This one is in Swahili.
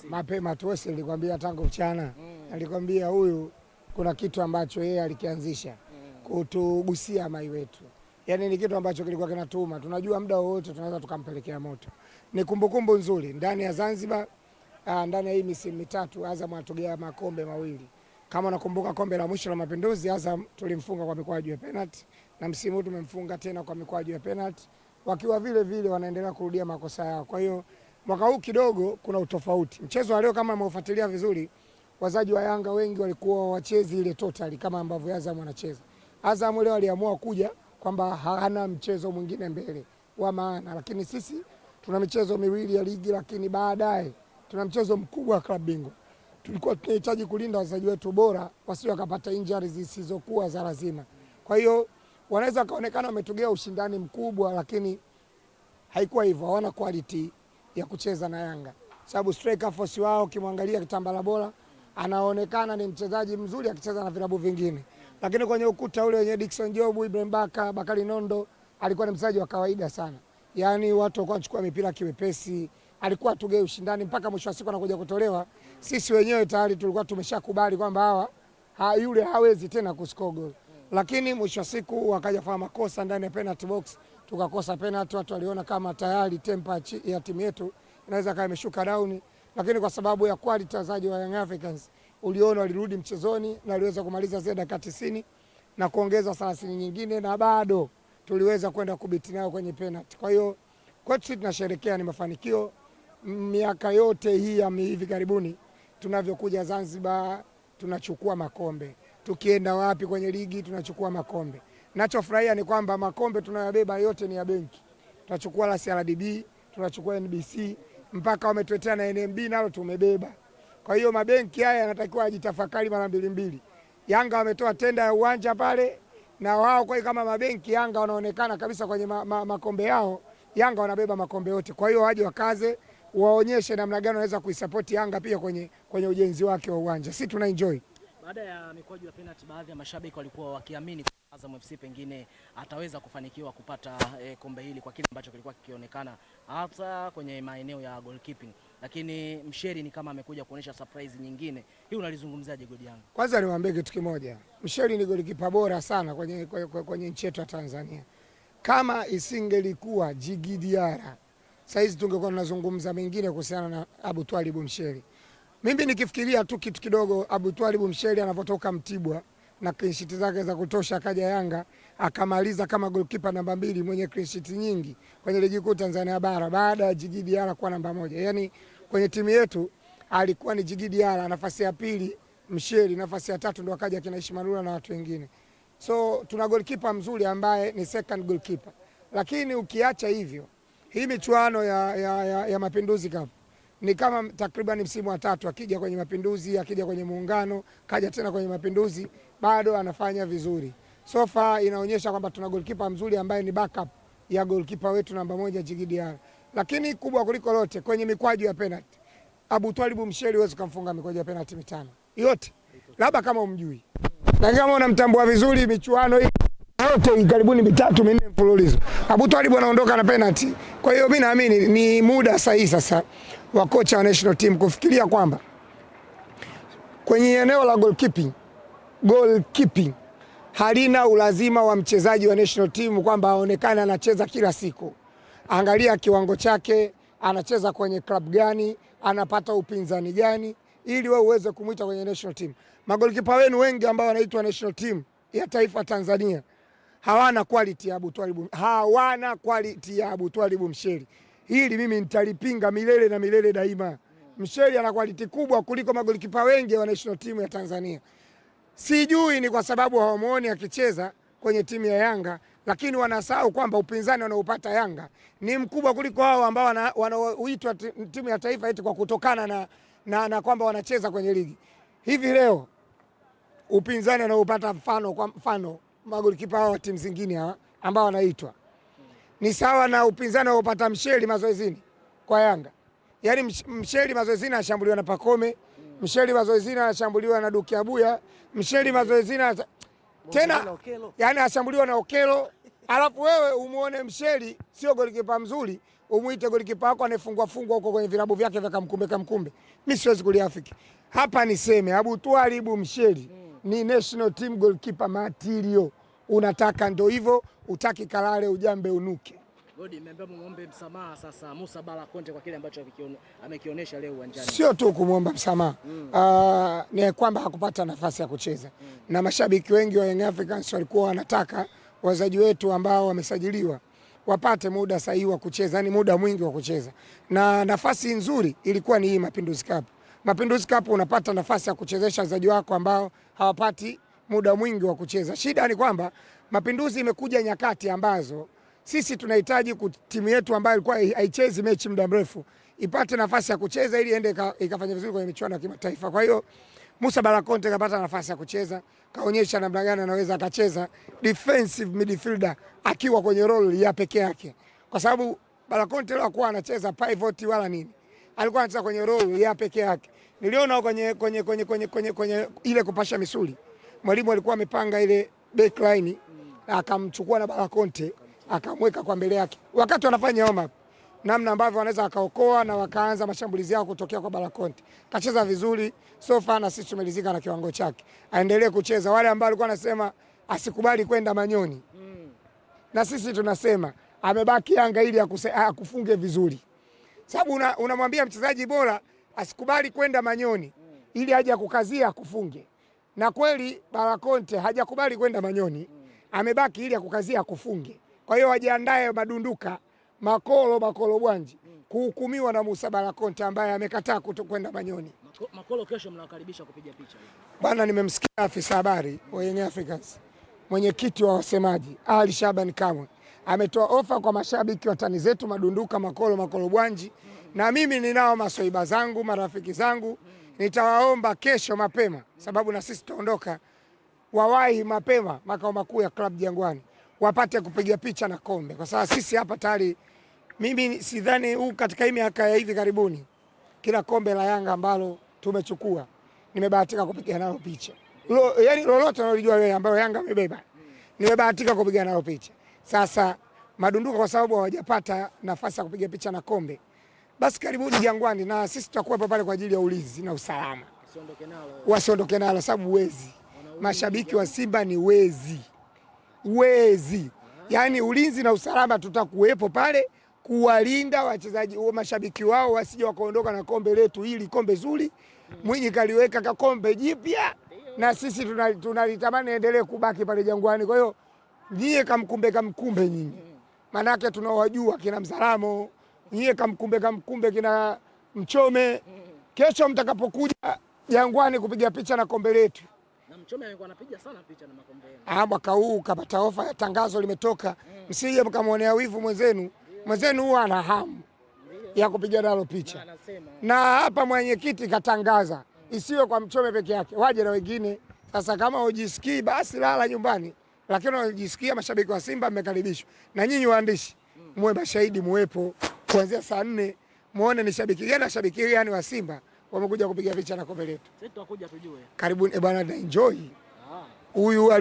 Mapema tu nilikwambia tangu mchana. Nilikwambia huyu kuna kitu ambacho yeye alikianzisha kutugusia mai wetu. Yaani ni kitu ambacho kilikuwa kinatuma. Tunajua muda wote tunaweza tukampelekea moto. Ni kumbukumbu nzuri ndani ya Zanzibar, ndani ya hii misimu mitatu Azam atogea makombe mawili. Kama unakumbuka kombe la mwisho la Mapinduzi, Azam tulimfunga kwa mikwaju ya penalty na msimu huu tumemfunga tena kwa mikwaju ya penalty. Wakiwa vile vile wanaendelea kurudia makosa yao. Kwa hiyo mwaka huu kidogo kuna utofauti. Mchezo wa leo kama mmefuatilia vizuri, wazaji wa Yanga wengi walikuwa wachezi ile totally kama ambavyo Azam wanacheza. Azam leo aliamua kuja kwamba hana mchezo mwingine mbele wa maana, lakini sisi tuna michezo miwili ya ligi, lakini baadaye tuna mchezo mkubwa wa klabu bingwa. Tulikuwa tunahitaji kulinda wachezaji wetu bora wasije wakapata injuries zisizokuwa za lazima. Kwa hiyo wanaweza kaonekana wametugea ushindani mkubwa, lakini haikuwa hivyo. Hawana quality ya kucheza na Yanga. Sababu striker force wao kimwangalia Kitambala bora anaonekana ni mchezaji mzuri akicheza na vilabu vingine. Lakini kwenye ukuta ule wenye Dickson Job, Ibrahim Baka, Bakari Nondo alikuwa ni mchezaji wa kawaida sana. Yaani watu walikuwa wanachukua mipira kiwepesi, alikuwa tugee ushindani mpaka mwisho wa siku anakuja kutolewa. Sisi wenyewe tayari tulikuwa tumeshakubali kwamba yule hawezi tena kuscore goal. Lakini mwisho wa siku wakaja kufanya makosa ndani ya penalty box, tukakosa penalty. Watu waliona kama tayari temper ya timu yetu inaweza kama imeshuka down, lakini kwa sababu ya quality wachezaji wa Young Africans uliona walirudi mchezoni na waliweza kumaliza zile dakika 90 na kuongeza 30 nyingine, na bado tuliweza kwenda kubiti nao kwenye penalty. Kwa hiyo kwetu tunasherehekea ni mafanikio. Miaka yote hii ya hivi karibuni tunavyokuja Zanzibar tunachukua makombe, tukienda wapi kwenye ligi tunachukua makombe. Ninachofurahia ni kwamba makombe tunayobeba yote ni ya benki. Tunachukua la CRDB, tunachukua NBC, mpaka wametuletea na NMB nalo tumebeba. Kwa hiyo mabenki haya yanatakiwa ajitafakari mara mbili. Yanga wametoa tenda ya uwanja pale, na wao kwa kama mabenki Yanga wanaonekana kabisa kwenye makombe yao, Yanga wanabeba makombe yote. Kwa hiyo waje wakaze, waonyeshe namna gani wanaweza kuisupport Yanga pia kwenye ujenzi wake wa uwanja. Sisi tuna enjoy. Baada ya mikwaju ya penalty, baadhi ya mashabiki walikuwa wakiamini Azam FC pengine ataweza kufanikiwa kupata kombe hili kwa kile ambacho kilikuwa kikionekana hasa kwenye maeneo ya goalkeeping, lakini Msheri ni kama amekuja kuonesha surprise nyingine. Hii unalizungumzaje Godi Yanga? Kwanza niwaambie kitu kimoja. Msheri ni goalkeeper bora sana kwenye nchi yetu ya Tanzania. Kama isingelikuwa Djigui Diarra, saizi tungekuwa tunazungumza mengine kuhusiana na Abu Twalib Msheri. Mimi nikifikiria tu kitu kidogo, Abu Twalib Msheri anapotoka Mtibwa na clean sheet zake za kutosha akaja Yanga akamaliza kama goalkeeper namba 2 mwenye clean sheet nyingi kwenye ligi kuu Tanzania bara baada ya Djigui Diarra kuwa namba 1. Yaani kwenye timu yetu alikuwa ni Djigui Diarra nafasi ya 2, Msheri nafasi ya 3, ndo akaja kina Ismaila na watu wengine. So tuna goalkeeper mzuri ambaye ni second goalkeeper. Lakini ukiacha hivyo, hii michuano ya Mapinduzi Cup ni kama takriban msimu wa 3, akija kwenye Mapinduzi, akija kwenye Muungano, kaja tena kwenye Mapinduzi, bado anafanya vizuri. So far inaonyesha kwamba tuna goalkeeper mzuri ambaye ni backup ya goalkeeper wetu namba 1 Djigui Diarra. Lakini kubwa kuliko lote kwenye mikwaju ya penalty, Abu Twalib Msheri huwezi kumfunga mikwaju ya penalty 5 yote, labda kama umjui. Na kama unamtambua vizuri michuano hii yote karibuni 3-4 mfululizo, Abu Twalib anaondoka na penalty. Kwa hiyo mimi naamini ni muda sahihi sasa wa kocha wa national team kufikiria kwamba kwenye eneo la goalkeeping halina ulazima wa mchezaji wa national team kwamba aonekane anacheza kila siku. Angalia kiwango chake, anacheza kwenye club gani, anapata upinzani gani, ili wewe uweze kumuita kwenye national team. Magolikipa wenu wengi ambao wanaitwa national team ya taifa Tanzania hawana quality ya Abu Twalib, hawana quality ya Abu Twalib Msheri. Hili mimi nitalipinga milele na milele daima. Msheri ana quality kubwa kuliko magolikipa wengi wa national team ya Tanzania. Sijui ni kwa sababu hawamuoni akicheza kwenye timu ya Yanga, lakini wanasahau kwamba upinzani wanaopata Yanga ni mkubwa kuliko hao ambao wanaoitwa timu ya taifa eti kwa kutokana na kwamba wanacheza kwenye ligi. Hivi leo upinzani wanaopata mfano magolikipa hao wa timu zingine hawa ambao wanaitwa ni sawa na upinzani wanaopata Msheri mazoezini kwa Yanga. Yaani Msheri mazoezini anashambuliwa na Pakome, Msheri mazoezini anashambuliwa na Duke Abuya, Msheri mazoezini tena yani anashambuliwa na Okelo. Alafu wewe umuone Msheri sio golikipa mzuri, umuite golikipa wako anayefungwa huko kwenye vilabu vyake vya kamkumbe. Mimi siwezi kuliafiki. Hapa niseme Abu Twalibu Msheli ni national team goalkeeper material. Unataka ndio hivyo, utaki kalale ujambe unuke. Godi nimeambia muombe msamaha sasa Musa Bala Conte kwa kile ambacho amekionyesha leo uwanjani. Sio tu kumuomba msamaha. Ni kwamba hakupata nafasi ya kucheza. Na mashabiki wengi wa Young Africans walikuwa wanataka wachezaji wetu ambao wamesajiliwa wapate muda sahihi wa kucheza, yani muda mwingi wa kucheza. Na nafasi nzuri ilikuwa ni hii Mapinduzi Cup. Mapinduzi Cup unapata nafasi ya kuchezesha wachezaji wako ambao hawapati muda mwingi wa kucheza. Shida ni kwamba Mapinduzi imekuja nyakati ambazo sisi tunahitaji timu yetu ambayo ilikuwa haichezi mechi muda mrefu ipate nafasi ya kucheza ili ende ikafanya vizuri kwenye michuano ya kimataifa. Kwa hiyo Musa Bala Conte kapata nafasi ya kucheza, kaonyesha namna gani anaweza akacheza defensive midfielder akiwa kwenye role ya peke yake. Kwa sababu Bala Conte leo hakuwa anacheza pivot wala nini. Alikuwa anacheza kwenye role ya peke yake. Niliona kwenye ile kupasha misuli. Mwalimu alikuwa amepanga ile backline akamchukua na Bala Conte akamweka kwa mbele yake. Wakati wanafanya warm up, namna ambavyo wanaweza wakaokoa na wakaanza mashambulizi yao kutokea kwa Bala Conte. Kacheza vizuri, so far na sisi tumelizika na kiwango chake. Aendelee kucheza. Wale ambao walikuwa wanasema asikubali kwenda Manyoni. Na sisi tunasema amebaki Yanga ili akufunge vizuri. Sababu unamwambia mchezaji bora asikubali kwenda Manyoni ili aje kukazia akufunge. Na kweli Bala Conte hajakubali kwenda Manyoni. Amebaki ili akukazia akufunge. Kwa hiyo wajiandae madunduka makolo bwanji kuhukumiwa na Musa Bala Conte ambaye amekataa kwenda Manyoni. Makolo kesho mnawakaribisha kupiga picha. Bana, nimemsikia afisa habari wa Young Africans, mwenyekiti wa wasemaji Ali Shaban Kamwe ametoa ofa kwa mashabiki wa tani zetu madunduka makolo bwanji, na mimi ninao maswaiba zangu, marafiki zangu, nitawaomba kesho mapema, sababu na sisi tutaondoka, wawahi mapema makao makuu ya Club Jangwani wapate kupiga picha na kombe. Kwa sababu sisi hapa tayari, mimi sidhani katika hii miaka ya hivi karibuni kila kombe la Yanga ambalo tumechukua nimebahatika kupiga nalo picha. Yaani lolote unalojua wewe ambalo Yanga amebeba nimebahatika kupiga nalo picha. Sasa madunduka kwa sababu hawajapata nafasi ya kupiga picha na kombe, basi karibuni Jangwani na sisi tutakuwa pale kwa ajili ya ulinzi na usalama. Wasiondoke nalo sababu wezi. Mashabiki wa Simba ni wezi. Yaani ulinzi na usalama tutakuwepo pale kuwalinda wachezaji mashabiki wao wasije wakaondoka na kombe letu, hili kombe zuri. Mwinyi kaliweka kombe jipya na sisi tunalitamani endelee kubaki pale Jangwani. Kwa hiyo nyie kamkumbe nyinyi. Manake tunawajua kina Mzalamo, nyie kamkumbe kina Mchome. Kesho mtakapokuja Jangwani kupiga picha na kombe letu. Na Mchome alikuwa anapiga sana picha na makombe yenu. Mwaka huu kapata ofa ya tangazo limetoka. Msije mkamwonea wivu mwenzenu. Mwenzenu huwa ana hamu ya kupiga nalo picha. Na hapa mwenyekiti katangaza isiwe kwa Mchome peke yake, waje na wengine. Sasa kama hujisikii basi lala nyumbani. Lakini unajisikia mashabiki wa Simba mmekaribishwa. Na nyinyi waandishi muwe mashahidi, muwepo kuanzia saa 4 muone ni shabiki gani wa Simba wamekuja kupiga picha na kombe letu. Sisi tutakuja tujue. Karibuni bwana, enjoy. Huyu